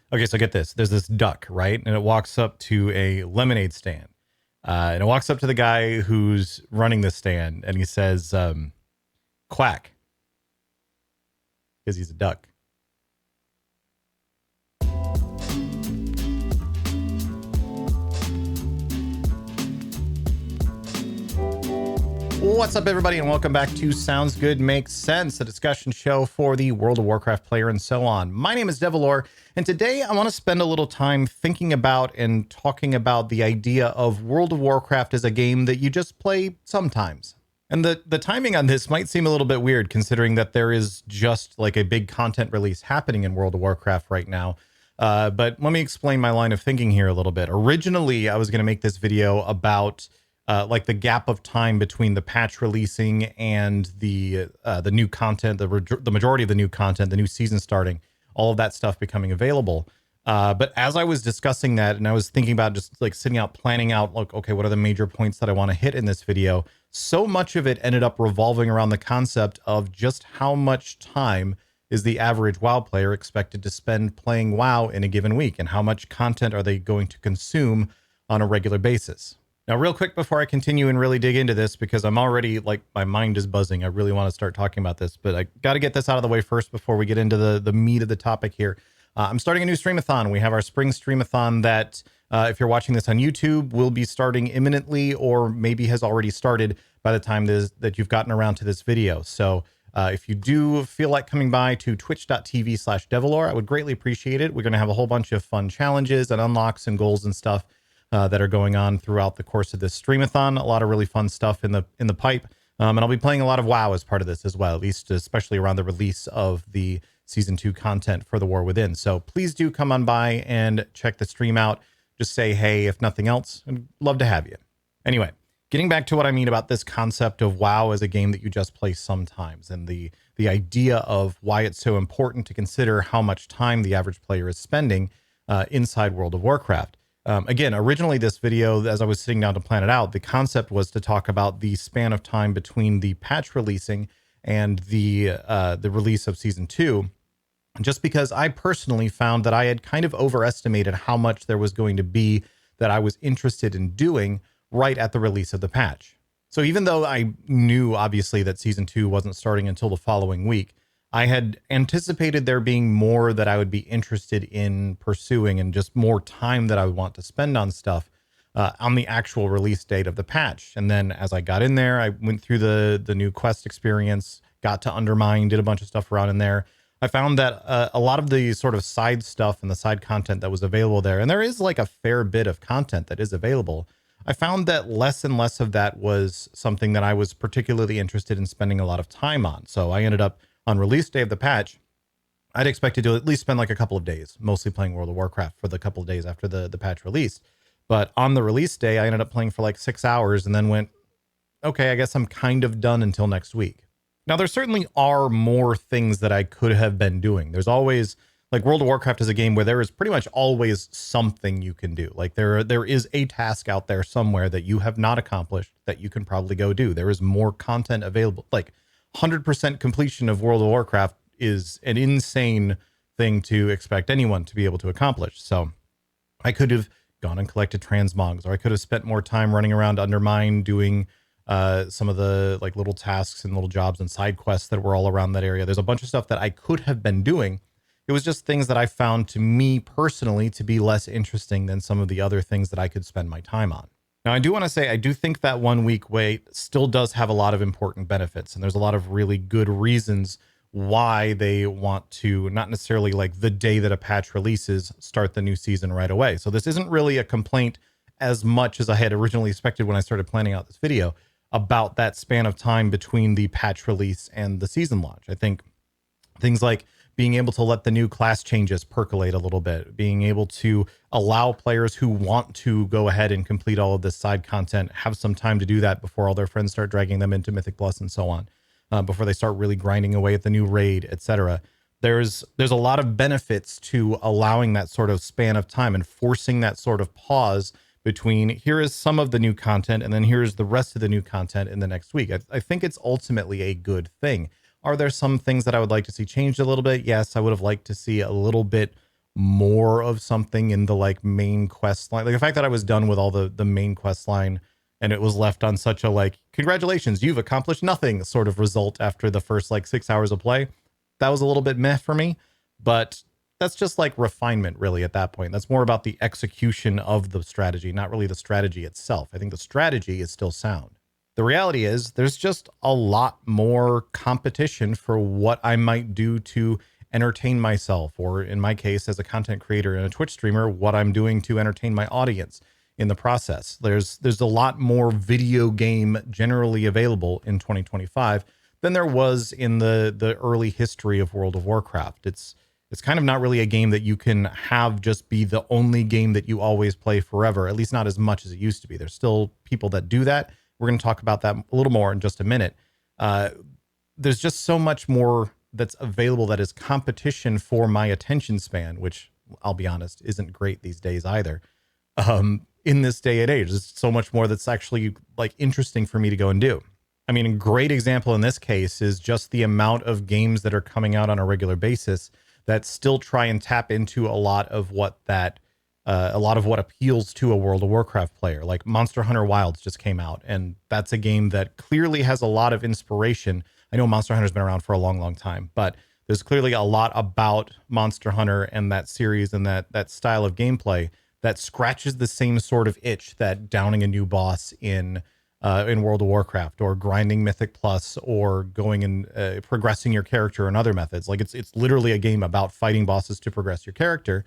Okay, so get this. There's this duck, right? And it walks up to a lemonade stand. And it walks up to the guy who's running the stand and he says, quack, because he's a duck. What's up, everybody, and welcome back to Sounds Good Makes Sense, a discussion show for the World of Warcraft player and so on. My name is Devilor, and today I want to spend a little time thinking about and talking about the idea of World of Warcraft as a game that you just play sometimes. And the timing on this might seem a little bit weird, considering that there is just like a big content release happening in World of Warcraft right now. But let me explain my line of thinking here a little bit. Originally, I was going to make this video about like the gap of time between the patch releasing and the new content, the majority of the new content, the new season starting, all of that stuff becoming available. But as I was discussing that and I was thinking about just like sitting out, planning out, like, okay, what are the major points that I want to hit in this video? So much of it ended up revolving around the concept of just how much time is the average WoW player expected to spend playing WoW in a given week, and how much content are they going to consume on a regular basis. Now, real quick before I continue and really dig into this, because I'm already like, my mind is buzzing. I really want to start talking about this, but I got to get this out of the way first before we get into the meat of the topic here. I'm starting a new streamathon. We have our spring streamathon that, if you're watching this on YouTube, will be starting imminently, or maybe has already started by the time that you've gotten around to this video. So if you do feel like coming by to twitch.tv/Devilor, I would greatly appreciate it. We're going to have a whole bunch of fun challenges and unlocks and goals and stuff that are going on throughout the course of this streamathon. A lot of really fun stuff in the pipe. And I'll be playing a lot of WoW as part of this as well, at least especially around the release of the Season 2 content for The War Within. So please do come on by and check the stream out. Just say hey, if nothing else. I'd love to have you. Anyway, getting back to what I mean about this concept of WoW as a game that you just play sometimes, and the idea of why it's so important to consider how much time the average player is spending inside World of Warcraft. Again, originally this video, as I was sitting down to plan it out, the concept was to talk about the span of time between the patch releasing and the release of Season 2, just because I personally found that I had kind of overestimated how much there was going to be that I was interested in doing right at the release of the patch. So even though I knew, obviously, that Season 2 wasn't starting until the following week, I had anticipated there being more that I would be interested in pursuing, and just more time that I would want to spend on stuff on the actual release date of the patch. And then as I got in there, I went through the new quest experience, got to Undermine, did a bunch of stuff around in there. I found that a lot of the sort of side stuff and the side content that was available there, and there is like a fair bit of content that is available, I found that less and less of that was something that I was particularly interested in spending a lot of time on. So I ended up, on release day of the patch, I'd expected to at least spend like a couple of days, mostly playing World of Warcraft for the couple of days after the patch released. But on the release day, I ended up playing for like 6 hours and then went, okay, I guess I'm kind of done until next week. Now, there certainly are more things that I could have been doing. There's always, like, World of Warcraft is a game where there is pretty much always something you can do. Like there is a task out there somewhere that you have not accomplished that you can probably go do. There is more content available. Like 100% completion of World of Warcraft is an insane thing to expect anyone to be able to accomplish. So I could have gone and collected transmogs, or I could have spent more time running around Undermine doing some of the like little tasks and little jobs and side quests that were all around that area. There's a bunch of stuff that I could have been doing. It was just things that I found, to me personally, to be less interesting than some of the other things that I could spend my time on. Now, I do want to say, I do think that 1 week wait still does have a lot of important benefits, and there's a lot of really good reasons why they want to, not necessarily like the day that a patch releases, start the new season right away. So this isn't really a complaint as much as I had originally expected when I started planning out this video about that span of time between the patch release and the season launch. I think things like being able to let the new class changes percolate a little bit, being able to allow players who want to go ahead and complete all of this side content have some time to do that before all their friends start dragging them into Mythic Plus and so on, before they start really grinding away at the new raid, etc. There's a lot of benefits to allowing that sort of span of time and forcing that sort of pause between here is some of the new content and then here's the rest of the new content in the next week. I think it's ultimately a good thing. Are there some things that I would like to see changed a little bit? Yes, I would have liked to see a little bit more of something in the like main quest line. Like the fact that I was done with all the main quest line and it was left on such a like, congratulations, you've accomplished nothing sort of result after the first like 6 hours of play. That was a little bit meh for me, but that's just like refinement really at that point. That's more about the execution of the strategy, not really the strategy itself. I think the strategy is still sound. The reality is there's just a lot more competition for what I might do to entertain myself, or in my case, as a content creator and a Twitch streamer, what I'm doing to entertain my audience in the process. There's a lot more video game generally available in 2025 than there was in the early history of World of Warcraft. It's kind of not really a game that you can have just be the only game that you always play forever, at least not as much as it used to be. There's still people that do that. We're going to talk about that a little more in just a minute. There's just so much more that's available that is competition for my attention span, which I'll be honest, isn't great these days either. In this day and age, there's so much more that's actually like interesting for me to go and do. I mean, a great example in this case is just the amount of games that are coming out on a regular basis that still try and tap into a lot of what appeals to a World of Warcraft player. Like Monster Hunter Wilds just came out, and that's a game that clearly has a lot of inspiration. I know Monster Hunter's been around for a long, long time, but there's clearly a lot about Monster Hunter and that series and that style of gameplay that scratches the same sort of itch that downing a new boss in World of Warcraft, or grinding Mythic Plus, or going and progressing your character in other methods. Like it's literally a game about fighting bosses to progress your character,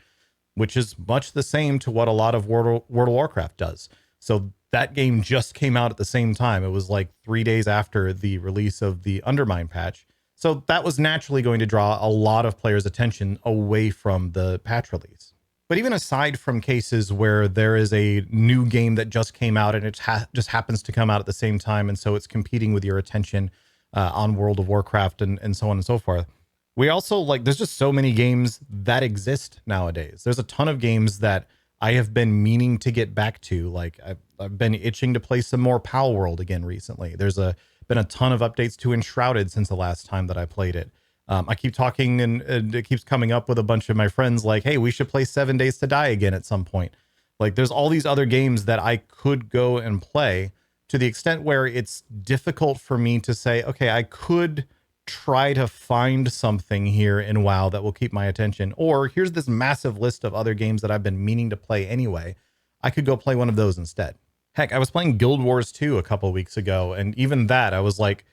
which is much the same to what a lot of World of Warcraft does. So that game just came out at the same time. It was like 3 days after the release of the Undermine patch. So that was naturally going to draw a lot of players' attention away from the patch release. But even aside from cases where there is a new game that just came out and it just happens to come out at the same time, and so it's competing with your attention on World of Warcraft and so on and so forth, we also like, there's just so many games that exist nowadays. There's a ton of games that I have been meaning to get back to. Like I've been itching to play some more Pal World again recently. There's been a ton of updates to Enshrouded since the last time that I played it. I keep talking and it keeps coming up with a bunch of my friends like, hey, we should play 7 Days to Die again at some point. Like there's all these other games that I could go and play, to the extent where it's difficult for me to say, okay, I could try to find something here in WoW that will keep my attention, or here's this massive list of other games that I've been meaning to play anyway. I could go play one of those instead. Heck, I was playing Guild Wars 2 a couple of weeks ago, and even that I was like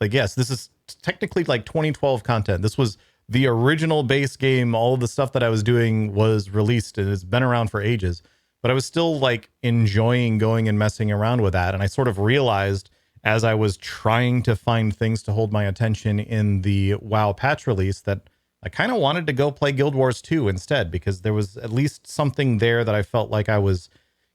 yes, this is technically like 2012 content. This was the original base game. All of the stuff that I was doing was released and it's been around for ages, but I was still like enjoying going and messing around with that. And I sort of realized, as I was trying to find things to hold my attention in the WoW patch release, that I kind of wanted to go play Guild Wars 2 instead, because there was at least something there that I felt like I was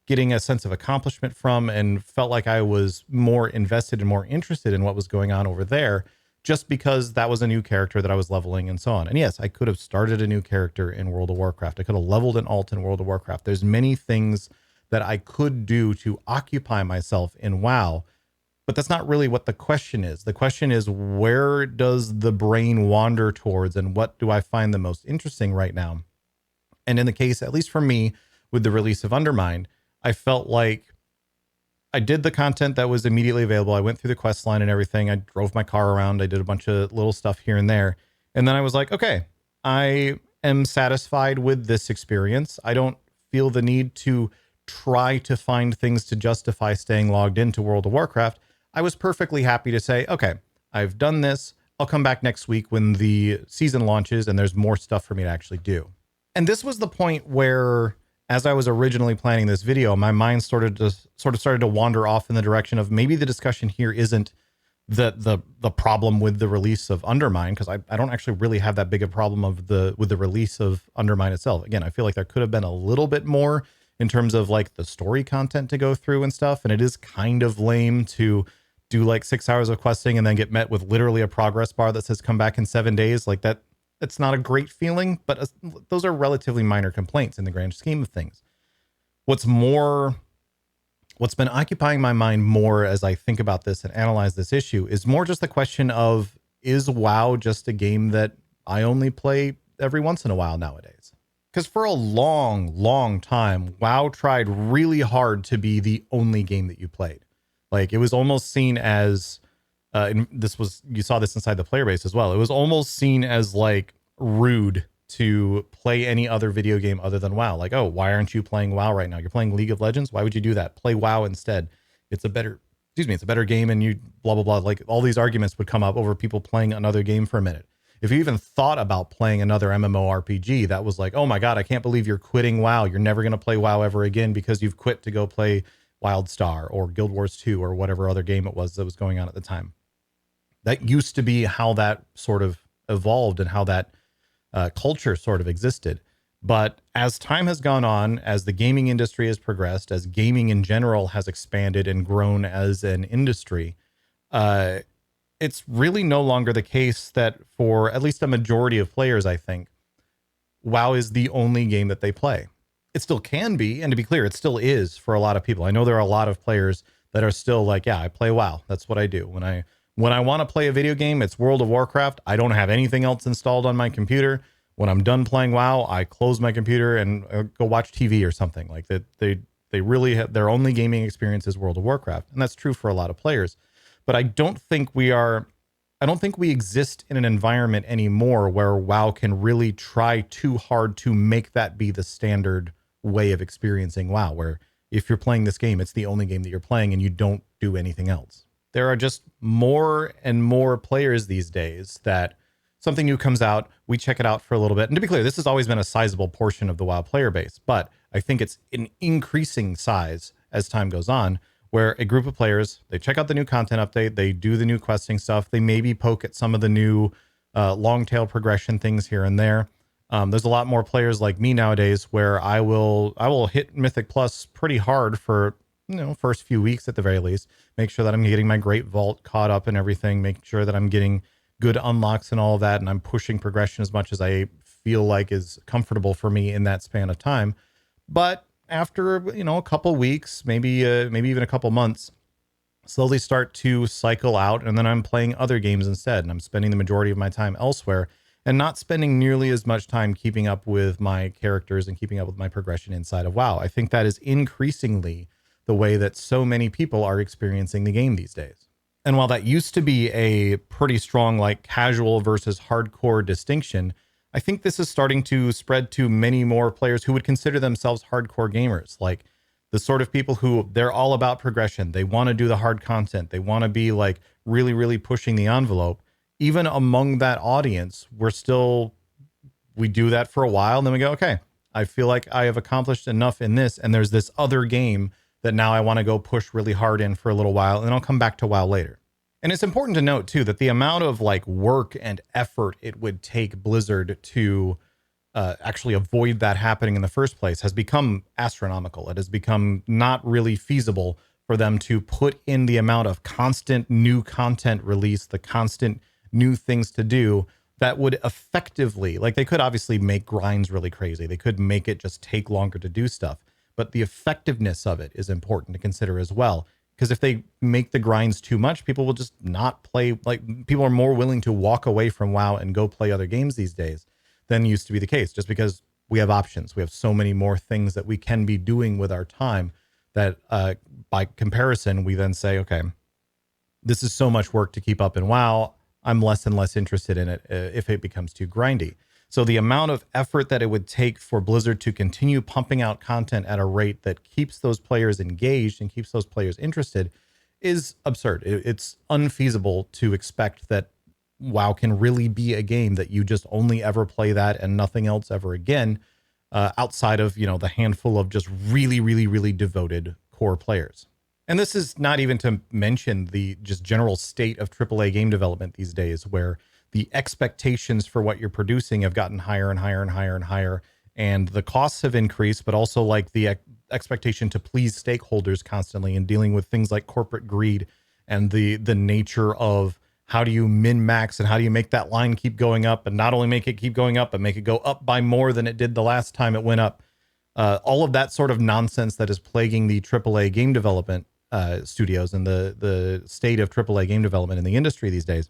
getting a sense of accomplishment from, and felt like I was more invested and more interested in what was going on over there, just because that was a new character that I was leveling and so on. And yes, I could have started a new character in World of Warcraft. I could have leveled an alt in World of Warcraft. There's many things that I could do to occupy myself in WoW, but that's not really what the question is. The question is, where does the brain wander towards, and what do I find the most interesting right now? And in the case, at least for me, with the release of Undermined, I felt like I did the content that was immediately available. I went through the quest line and everything. I drove my car around. I did a bunch of little stuff here and there. And then I was like, okay, I am satisfied with this experience. I don't feel the need to try to find things to justify staying logged into World of Warcraft. I was perfectly happy to say, okay, I've done this. I'll come back next week when the season launches and there's more stuff for me to actually do. And this was the point where, as I was originally planning this video, my mind started to wander off in the direction of, maybe the discussion here isn't the problem with the release of Undermine, because I don't actually really have that big a problem with the release of Undermine itself. Again, I feel like there could have been a little bit more in terms of like the story content to go through and stuff. And it is kind of lame to do like 6 hours of questing and then get met with literally a progress bar that says come back in 7 days. Like that. It's not a great feeling, but those are relatively minor complaints in the grand scheme of things. What's been occupying my mind more as I think about this and analyze this issue is more just the question of, is WoW just a game that I only play every once in a while nowadays? Because for a long time, WoW tried really hard to be the only game that you played. Like it was almost seen as, and this was, you saw this inside the player base as well. It was almost seen as like rude to play any other video game other than WoW. Like, oh, why aren't you playing WoW right now? You're playing League of Legends. Why would you do that? Play WoW instead. It's a better, it's a better game. And you blah, blah, blah. Like all these arguments would come up over people playing another game for a minute. If you even thought about playing another MMORPG, that was like, oh my God, I can't believe you're quitting WoW. You're never going to play WoW ever again because you've quit to go play WildStar or Guild Wars 2 or whatever other game it was that was going on at the time. That used to be how that sort of evolved and how that culture sort of existed. But as time has gone on, as the gaming industry has progressed, as gaming in general has expanded and grown as an industry, it's really no longer the case that for at least a majority of players, I think, WoW is the only game that they play. It still can be, and to be clear, it still is for a lot of people. I know there are a lot of players that are still like, yeah, I play WoW. That's what I do. When I want to play a video game, it's World of Warcraft. I don't have anything else installed on my computer. When I'm done playing WoW, I close my computer and go watch TV or something. Like that, they really have their only gaming experience is World of Warcraft, and that's true for a lot of players. But I don't think we exist in an environment anymore where WoW can really try too hard to make that be the standard way of experiencing WoW, where if you're playing this game, it's the only game that you're playing and you don't do anything else. There are just more and more players these days that something new comes out, we check it out for a little bit. And to be clear, this has always been a sizable portion of the WoW player base, but I think it's an increasing size as time goes on, where a group of players, they check out the new content update, they do the new questing stuff, they maybe poke at some of the new long tail progression things here and there. There's a lot more players like me nowadays where I will hit Mythic Plus pretty hard for, first few weeks at the very least, make sure that I'm getting my Great Vault caught up and everything, make sure that I'm getting good unlocks and all of that, and I'm pushing progression as much as I feel like is comfortable for me in that span of time. But after a couple weeks, maybe even a couple months, slowly start to cycle out, and then I'm playing other games instead, and I'm spending the majority of my time elsewhere and not spending nearly as much time keeping up with my characters and keeping up with my progression inside of WoW. I think that is increasingly the way that so many people are experiencing the game these days. And while that used to be a pretty strong like casual versus hardcore distinction, I think this is starting to spread to many more players who would consider themselves hardcore gamers, like the sort of people who they're all about progression. They want to do the hard content. They want to be like really, really pushing the envelope. Even among that audience, we do that for a while. And then we go, okay, I feel like I have accomplished enough in this. And there's this other game that now I want to go push really hard in for a little while. And then I'll come back to WoW later. And it's important to note, too, that the amount of like work and effort it would take Blizzard to actually avoid that happening in the first place has become astronomical. It has become not really feasible for them to put in the amount of constant new content release, the constant new things to do that would effectively, like they could obviously make grinds really crazy. They could make it just take longer to do stuff. But the effectiveness of it is important to consider as well. Because if they make the grinds too much, people will just not play. Like people are more willing to walk away from WoW and go play other games these days than used to be the case, just because we have options. We have so many more things that we can be doing with our time that by comparison, we then say, okay, this is so much work to keep up in WoW. I'm less and less interested in it if it becomes too grindy. So the amount of effort that it would take for Blizzard to continue pumping out content at a rate that keeps those players engaged and keeps those players interested is absurd. It's unfeasible to expect that WoW can really be a game that you just only ever play that and nothing else ever again, outside of, the handful of just really, really, really devoted core players. And this is not even to mention the just general state of AAA game development these days, where the expectations for what you're producing have gotten higher and higher and higher and higher, and the costs have increased, but also like the expectation to please stakeholders constantly and dealing with things like corporate greed and the nature of how do you min-max and how do you make that line keep going up, and not only make it keep going up, but make it go up by more than it did the last time it went up. All of that sort of nonsense that is plaguing the AAA game development studios and the state of AAA game development in the industry these days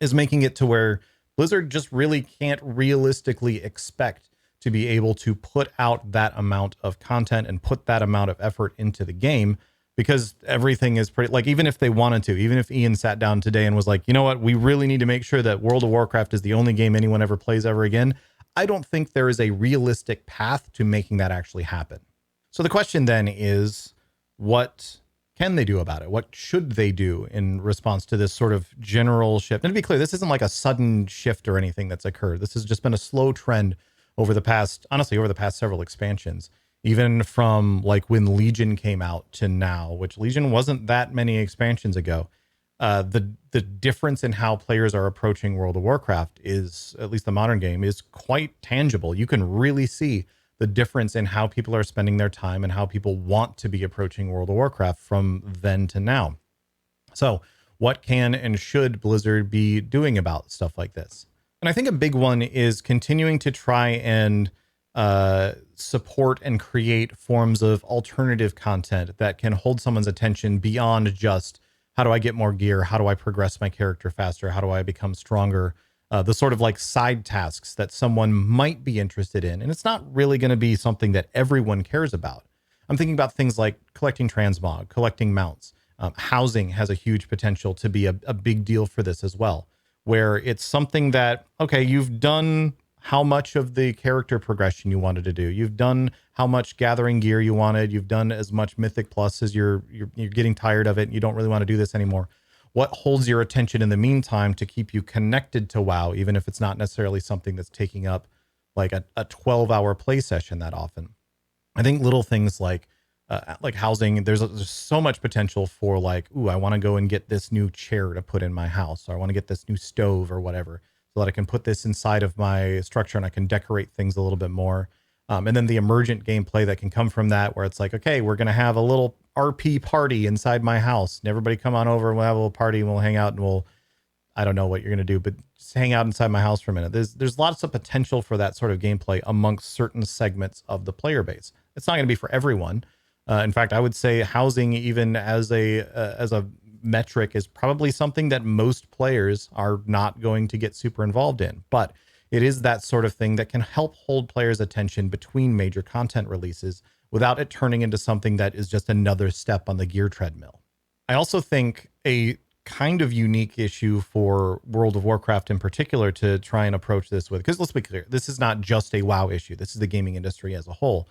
is making it to where Blizzard just really can't realistically expect to be able to put out that amount of content and put that amount of effort into the game, because everything is pretty, like, even if they wanted to, even if Ian sat down today and was like, you know what, we really need to make sure that World of Warcraft is the only game anyone ever plays ever again, I don't think there is a realistic path to making that actually happen. So the question then is, what can they do about it? What should they do in response to this sort of general shift? And to be clear, this isn't like a sudden shift or anything that's occurred. This has just been a slow trend over the past, honestly, over the past several expansions, even from like when Legion came out to now, which Legion wasn't that many expansions ago. The difference in how players are approaching World of Warcraft is, at least the modern game, is quite tangible. You can really see the difference in how people are spending their time and how people want to be approaching World of Warcraft from then to now. So what can and should Blizzard be doing about stuff like this? And I think a big one is continuing to try and support and create forms of alternative content that can hold someone's attention beyond just, how do I get more gear? How do I progress my character faster? How do I become stronger? The sort of like side tasks that someone might be interested in. And it's not really going to be something that everyone cares about. I'm thinking about things like collecting transmog, collecting mounts. Housing has a huge potential to be a big deal for this as well, where it's something that, okay, you've done how much of the character progression you wanted to do. You've done how much gathering gear you wanted. You've done as much Mythic Plus as you're getting tired of it. And you don't really want to do this anymore. What holds your attention in the meantime to keep you connected to WoW, even if it's not necessarily something that's taking up like a 12-hour play session that often? I think little things like housing, there's so much potential for like, ooh, I want to go and get this new chair to put in my house, or I want to get this new stove or whatever, so that I can put this inside of my structure and I can decorate things a little bit more. And then the emergent gameplay that can come from that, where it's like, okay, we're going to have a little RP party inside my house, and everybody come on over and we'll have a little party and we'll hang out and we'll, I don't know what you're going to do, but just hang out inside my house for a minute. There's lots of potential for that sort of gameplay amongst certain segments of the player base. It's not going to be for everyone. In fact, I would say housing, even as a metric, is probably something that most players are not going to get super involved in. But it is that sort of thing that can help hold players' attention between major content releases without it turning into something that is just another step on the gear treadmill. I also think a kind of unique issue for World of Warcraft in particular to try and approach this with, because let's be clear, this is not just a WoW issue. This is the gaming industry as a whole.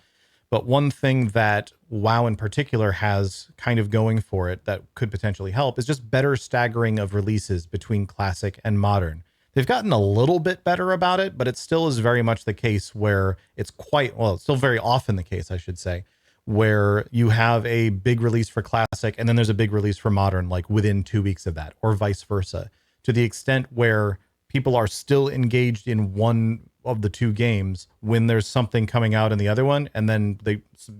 But one thing that WoW in particular has kind of going for it that could potentially help is just better staggering of releases between classic and modern. They've gotten a little bit better about it, but it still is very much the case where it's it's still very often the case, I should say, where you have a big release for classic and then there's a big release for modern, like within 2 weeks of that, or vice versa, to the extent where people are still engaged in one of the two games when there's something coming out in the other one. And then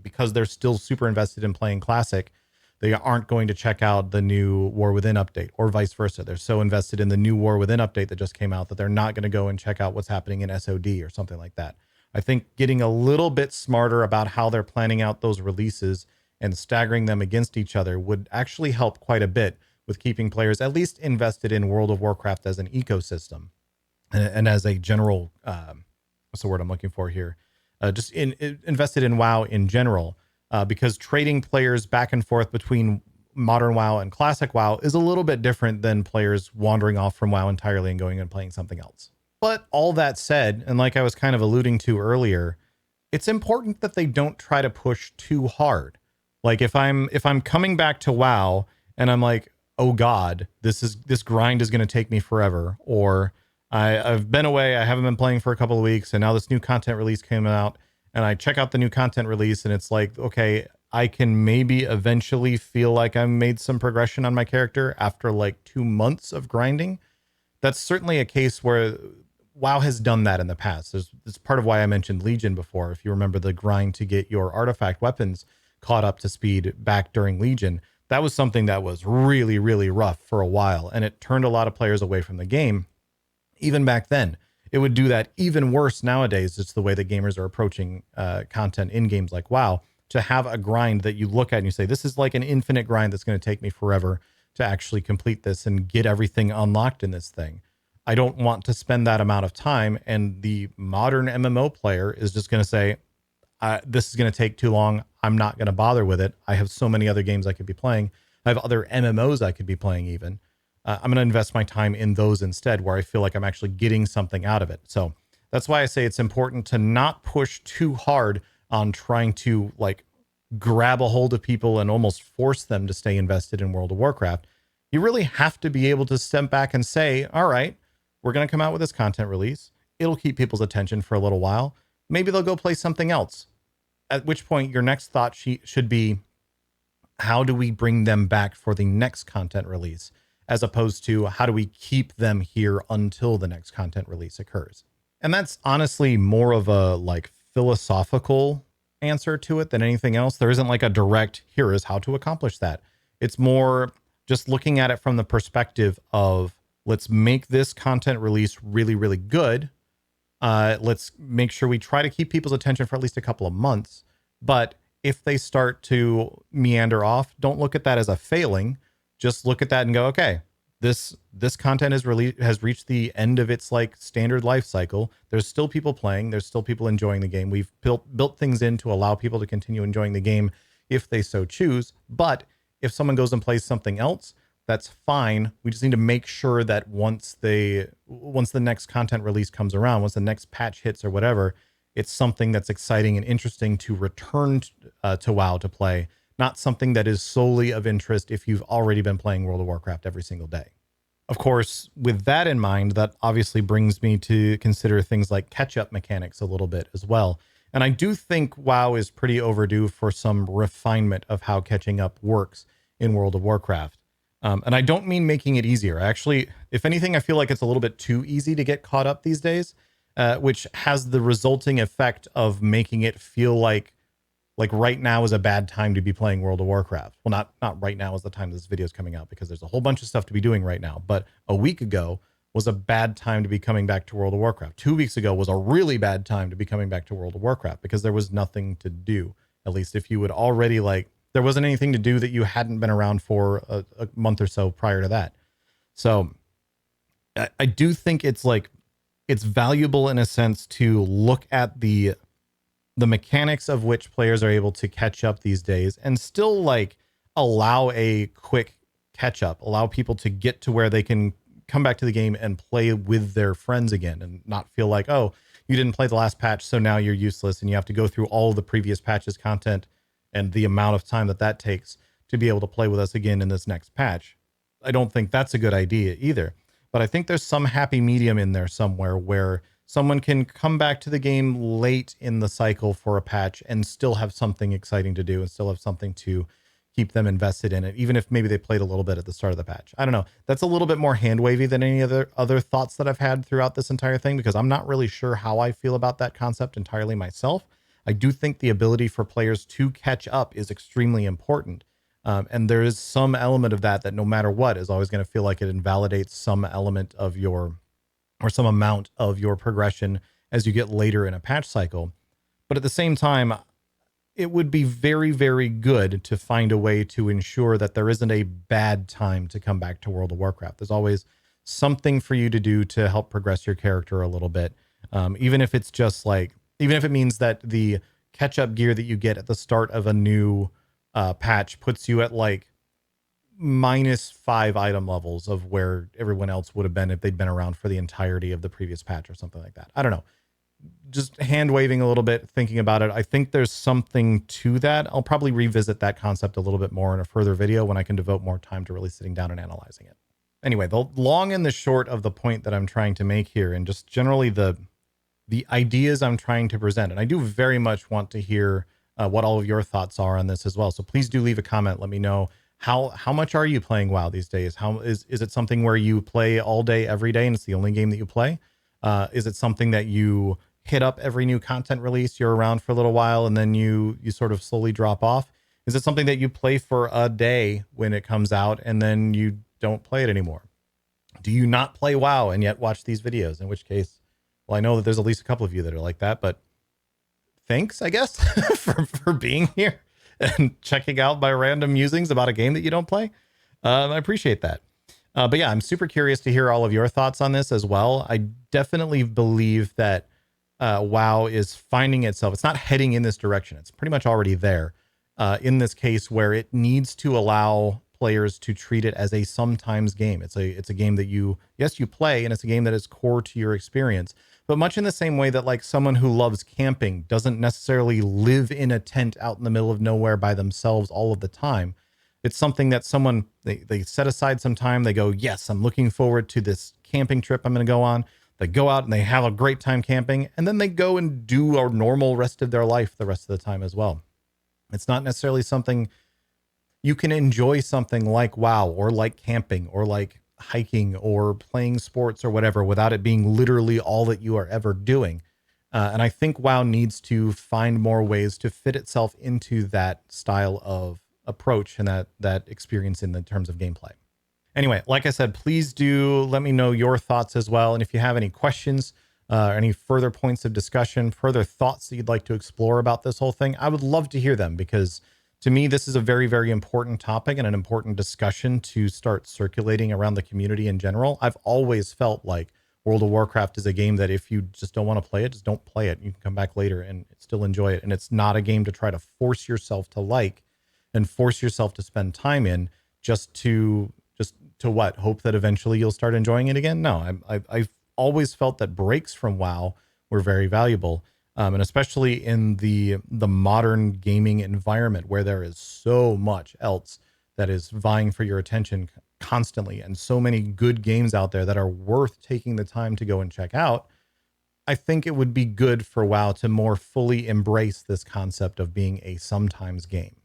because they're still super invested in playing classic, they aren't going to check out the new War Within update, or vice versa. They're so invested in the new War Within update that just came out that they're not going to go and check out what's happening in SOD or something like that. I think getting a little bit smarter about how they're planning out those releases and staggering them against each other would actually help quite a bit with keeping players at least invested in World of Warcraft as an ecosystem and as a general, what's the word I'm looking for here? Just invested in WoW in general. Because trading players back and forth between modern WoW and classic WoW is a little bit different than players wandering off from WoW entirely and going and playing something else. But all that said, and like I was kind of alluding to earlier, it's important that they don't try to push too hard. Like if I'm coming back to WoW and I'm like, oh God, this grind is going to take me forever, or I've been away, I haven't been playing for a couple of weeks, and now this new content release came out, and I check out the new content release and it's like, okay, I can maybe eventually feel like I made some progression on my character after like 2 months of grinding. That's certainly a case where WoW has done that in the past. It's part of why I mentioned Legion before. If you remember the grind to get your artifact weapons caught up to speed back during Legion, that was something that was really, really rough for a while, and it turned a lot of players away from the game. Even back then, it would do that even worse nowadays. It's the way that gamers are approaching content in games like WoW, to have a grind that you look at and you say, this is like an infinite grind that's going to take me forever to actually complete this and get everything unlocked in this thing. I don't want to spend that amount of time. And the modern MMO player is just going to say, this is going to take too long. I'm not going to bother with it. I have so many other games I could be playing. I have other MMOs I could be playing even. I'm going to invest my time in those instead, where I feel like I'm actually getting something out of it. So that's why I say it's important to not push too hard on trying to like grab a hold of people and almost force them to stay invested in World of Warcraft. You really have to be able to step back and say, all right, we're going to come out with this content release. It'll keep people's attention for a little while. Maybe they'll go play something else. At which point your next thought sheet should be, how do we bring them back for the next content release? As opposed to how do we keep them here until the next content release occurs? And that's honestly more of a like philosophical answer to it than anything else. There isn't like a direct, here is how to accomplish that. It's more just looking at it from the perspective of, let's make this content release really, really good. Let's make sure we try to keep people's attention for at least a couple of months. But if they start to meander off, don't look at that as a failing. Just look at that and go, okay, this content has reached the end of its like standard life cycle. There's still people playing. There's still people enjoying the game. We've built things in to allow people to continue enjoying the game if they so choose. But if someone goes and plays something else, that's fine. We just need to make sure that once the next content release comes around, once the next patch hits or whatever, it's something that's exciting and interesting to return to WoW to play, not something that is solely of interest if you've already been playing World of Warcraft every single day. Of course, with that in mind, that obviously brings me to consider things like catch-up mechanics a little bit as well. And I do think WoW is pretty overdue for some refinement of how catching up works in World of Warcraft. And I don't mean making it easier. Actually, if anything, I feel like it's a little bit too easy to get caught up these days, which has the resulting effect of making it feel like right now is a bad time to be playing World of Warcraft. Well, not right now is the time this video is coming out, because there's a whole bunch of stuff to be doing right now. But a week ago was a bad time to be coming back to World of Warcraft. 2 weeks ago was a really bad time to be coming back to World of Warcraft, because there was nothing to do. At least if you would already there wasn't anything to do that you hadn't been around for a month or so prior to that. So I do think it's valuable in a sense to look at the mechanics of which players are able to catch up these days, and still allow a quick catch up, allow people to get to where they can come back to the game and play with their friends again, and not feel like, oh, you didn't play the last patch, so now you're useless and you have to go through all of the previous patches content and the amount of time that takes to be able to play with us again in this next patch. I don't think that's a good idea either. But I think there's some happy medium in there somewhere where someone can come back to the game late in the cycle for a patch and still have something exciting to do and still have something to keep them invested in it, even if maybe they played a little bit at the start of the patch. I don't know. That's a little bit more hand wavy than any other thoughts that I've had throughout this entire thing, because I'm not really sure how I feel about that concept entirely myself. I do think the ability for players to catch up is extremely important. And there is some element of that no matter what is always going to feel like it invalidates some element of or some amount of your progression as you get later in a patch cycle. But at the same time, it would be very, very good to find a way to ensure that there isn't a bad time to come back to World of Warcraft. There's always something for you to do to help progress your character a little bit. Even if it's just even if it means that the catch-up gear that you get at the start of a new patch puts you at -5 item levels of where everyone else would have been if they'd been around for the entirety of the previous patch or something like that. I don't know. Just hand waving a little bit, thinking about it. I think there's something to that. I'll probably revisit that concept a little bit more in a further video when I can devote more time to really sitting down and analyzing it. Anyway, the long and the short of the point that I'm trying to make here, and just generally the ideas I'm trying to present. And I do very much want to hear what all of your thoughts are on this as well. So please do leave a comment. Let me know how much are you playing WoW these days? How is it something where you play all day, every day, and it's the only game that you play? Is it something that you hit up every new content release, you're around for a little while, and then you sort of slowly drop off? Is it something that you play for a day when it comes out and then you don't play it anymore? Do you not play WoW and yet watch these videos? In which case, well, I know that there's at least a couple of you that are like that, but thanks, I guess, for being here and checking out my random musings about a game that you don't play. I appreciate that. But yeah, I'm super curious to hear all of your thoughts on this as well. I definitely believe that WoW is finding itself. It's not heading in this direction. It's pretty much already there. In this case, where it needs to allow players to treat it as a sometimes game. It's a game that you play, and it's a game that is core to your experience. But much in the same way that like someone who loves camping doesn't necessarily live in a tent out in the middle of nowhere by themselves all of the time. It's something that someone they set aside some time. They go, yes, I'm looking forward to this camping trip I'm going to go on. They go out and they have a great time camping, and then they go and do a normal rest of their life the rest of the time as well. It's not necessarily something you can enjoy something like WoW or like camping or like hiking or playing sports or whatever without it being literally all that you are ever doing. And I think WoW needs to find more ways to fit itself into that style of approach and that experience in the terms of gameplay. Anyway, like I said, please do let me know your thoughts as well. And if you have any questions, any further points of discussion, further thoughts that you'd like to explore about this whole thing, I would love to hear them, because to me, this is a very, very important topic and an important discussion to start circulating around the community in general. I've always felt like World of Warcraft is a game that if you just don't want to play it, just don't play it. You can come back later and still enjoy it. And it's not a game to try to force yourself to like and force yourself to spend time in just to what? Hope that eventually you'll start enjoying it again? No, I've always felt that breaks from WoW were very valuable. And especially in the modern gaming environment where there is so much else that is vying for your attention constantly, and so many good games out there that are worth taking the time to go and check out. I think it would be good for WoW to more fully embrace this concept of being a sometimes game.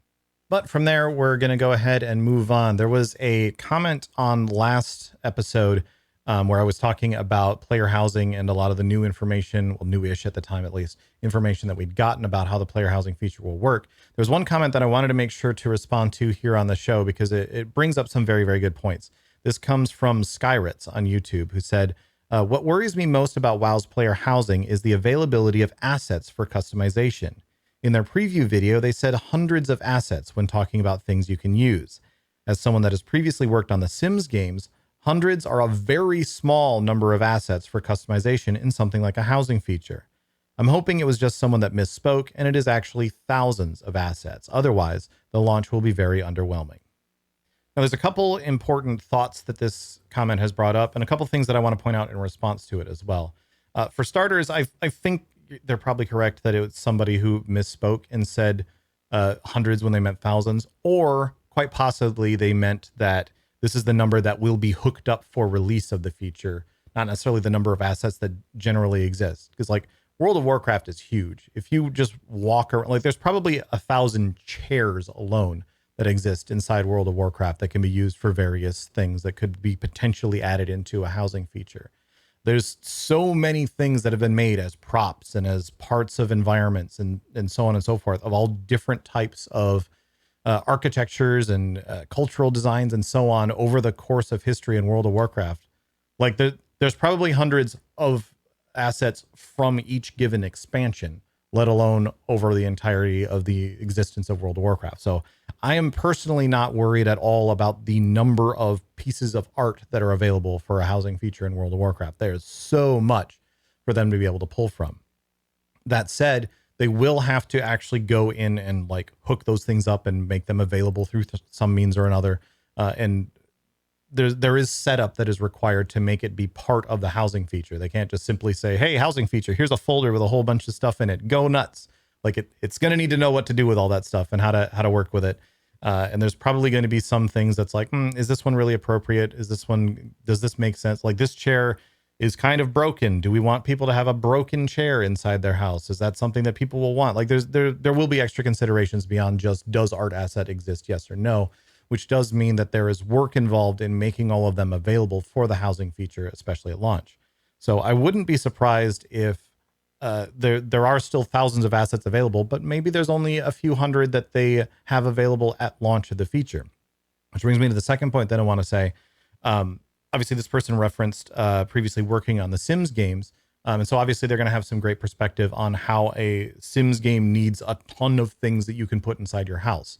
But from there, we're going to go ahead and move on. There was a comment on last episode where I was talking about player housing and a lot of the new information, well, newish at the time at least, information that we'd gotten about how the player housing feature will work. There's one comment that I wanted to make sure to respond to here on the show because it brings up some very, very good points. This comes from Skyritz on YouTube, who said, what worries me most about WoW's player housing is the availability of assets for customization. In their preview video, they said hundreds of assets when talking about things you can use. As someone that has previously worked on the Sims games, hundreds are a very small number of assets for customization in something like a housing feature. I'm hoping it was just someone that misspoke, and it is actually thousands of assets. Otherwise, the launch will be very underwhelming. Now, there's a couple important thoughts that this comment has brought up, and a couple things that I want to point out in response to it as well. For starters, I think they're probably correct that it was somebody who misspoke and said hundreds when they meant thousands, or quite possibly they meant that this is the number that will be hooked up for release of the feature, not necessarily the number of assets that generally exist. Because like World of Warcraft is huge. If you just walk around, like there's probably 1,000 chairs alone that exist inside World of Warcraft that can be used for various things that could be potentially added into a housing feature. There's so many things that have been made as props and as parts of environments and so on and so forth, of all different types of architectures and cultural designs and so on over the course of history in World of Warcraft. Like there's probably hundreds of assets from each given expansion, let alone over the entirety of the existence of World of Warcraft. So I am personally not worried at all about the number of pieces of art that are available for a housing feature in World of Warcraft. There's so much for them to be able to pull from. That said, they will have to actually go in and like hook those things up and make them available through some means or another. And there is setup that is required to make it be part of the housing feature. They can't just simply say, hey, housing feature, here's a folder with a whole bunch of stuff in it. Go nuts. Like it's going to need to know what to do with all that stuff and how to work with it. And there's probably going to be some things that's like, is this one really appropriate? Does this make sense? Like this chair is kind of broken. Do we want people to have a broken chair inside their house? Is that something that people will want? Like there will be extra considerations beyond just does art asset exist? Yes or no, which does mean that there is work involved in making all of them available for the housing feature, especially at launch. So I wouldn't be surprised if there are still thousands of assets available, but maybe there's only a few hundred that they have available at launch of the feature. Which brings me to the second point that I want to say. Obviously, this person referenced previously working on the Sims games. And so obviously they're going to have some great perspective on how a Sims game needs a ton of things that you can put inside your house.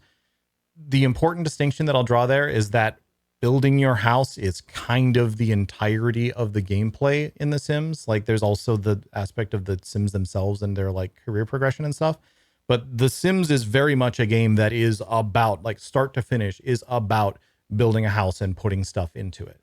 The important distinction that I'll draw there is that building your house is kind of the entirety of the gameplay in The Sims. Like there's also the aspect of the Sims themselves and their like career progression and stuff. But The Sims is very much a game that is about, like, start to finish, is about building a house and putting stuff into it.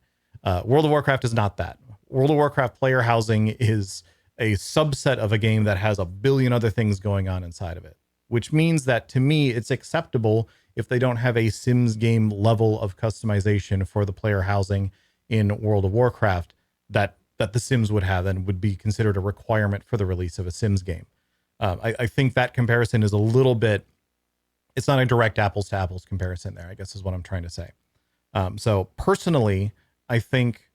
World of Warcraft is not that. World of Warcraft player housing is a subset of a game that has a billion other things going on inside of it, which means that to me, it's acceptable if they don't have a Sims game level of customization for the player housing in World of Warcraft that the Sims would have and would be considered a requirement for the release of a Sims game. I think that comparison is a little bit, it's not a direct apples to apples comparison there, I guess is what I'm trying to say. So personally, I think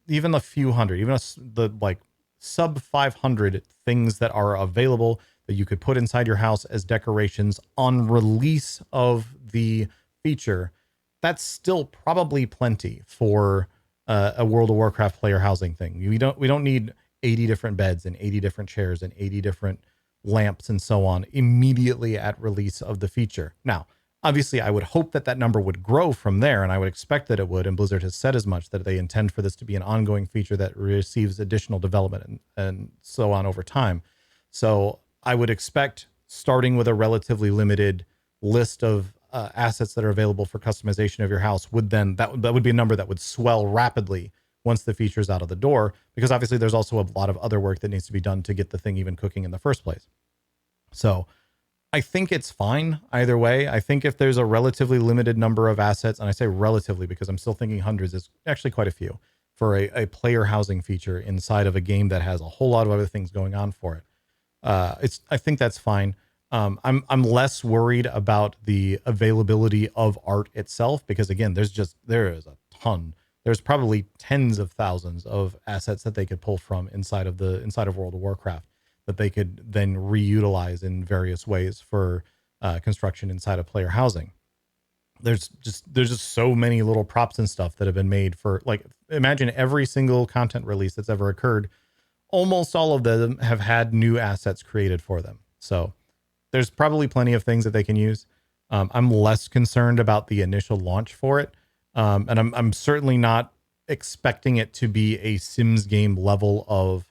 even a few hundred, even the like sub 500 things that are available that you could put inside your house as decorations on release of the feature, that's still probably plenty for a World of Warcraft player housing thing. We don't need 80 different beds and 80 different chairs and 80 different lamps and so on immediately at release of the feature. Now, obviously, I would hope that that number would grow from there, and I would expect that it would, and Blizzard has said as much, that they intend for this to be an ongoing feature that receives additional development and so on over time. So I would expect, starting with a relatively limited list of assets that are available for customization of your house, would then, that would be a number that would swell rapidly once the feature is out of the door, because obviously there's also a lot of other work that needs to be done to get the thing even cooking in the first place. So I think it's fine either way. I think if there's a relatively limited number of assets, and I say relatively because I'm still thinking hundreds is actually quite a few, for a player housing feature inside of a game that has a whole lot of other things going on for it. I think that's fine. I'm less worried about the availability of art itself, because again, there is a ton. There's probably tens of thousands of assets that they could pull from inside of World of Warcraft that they could then reutilize in various ways for construction inside of player housing. There's just so many little props and stuff that have been made for, like, imagine every single content release that's ever occurred. Almost all of them have had new assets created for them. So there's probably plenty of things that they can use. I'm less concerned about the initial launch for it. And I'm certainly not expecting it to be a Sims game level of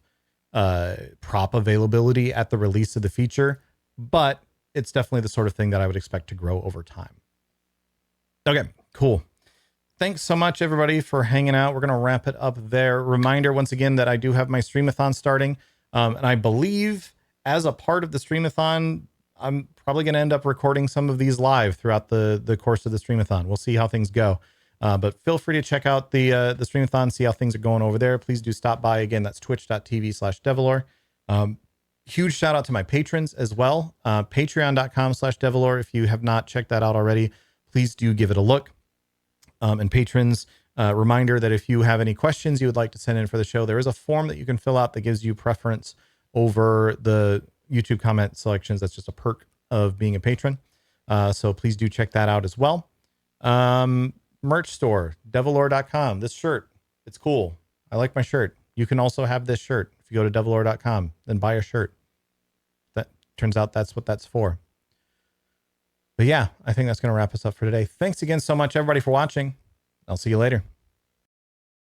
prop availability at the release of the feature, but it's definitely the sort of thing that I would expect to grow over time. Okay, cool. Thanks so much, everybody, for hanging out. We're going to wrap it up there. Reminder, once again, that I do have my Streamathon starting. And I believe as a part of the Streamathon, I'm probably going to end up recording some of these live throughout the course of the Streamathon. We'll see how things go. But feel free to check out the Streamathon, see how things are going over there. Please do stop by. Again, that's twitch.tv/Devilor. Huge shout out to my patrons as well. Patreon.com/Devilor. If you have not checked that out already, please do give it a look. And patrons, reminder that if you have any questions you would like to send in for the show, there is a form that you can fill out that gives you preference over the YouTube comment selections. That's just a perk of being a patron. So please do check that out as well. Merch store, devilor.com. This shirt, it's cool. I like my shirt. You can also have this shirt if you go to devilor.com and buy a shirt. That turns out that's what that's for. But yeah, I think that's going to wrap us up for today. Thanks again so much, everybody, for watching. I'll see you later.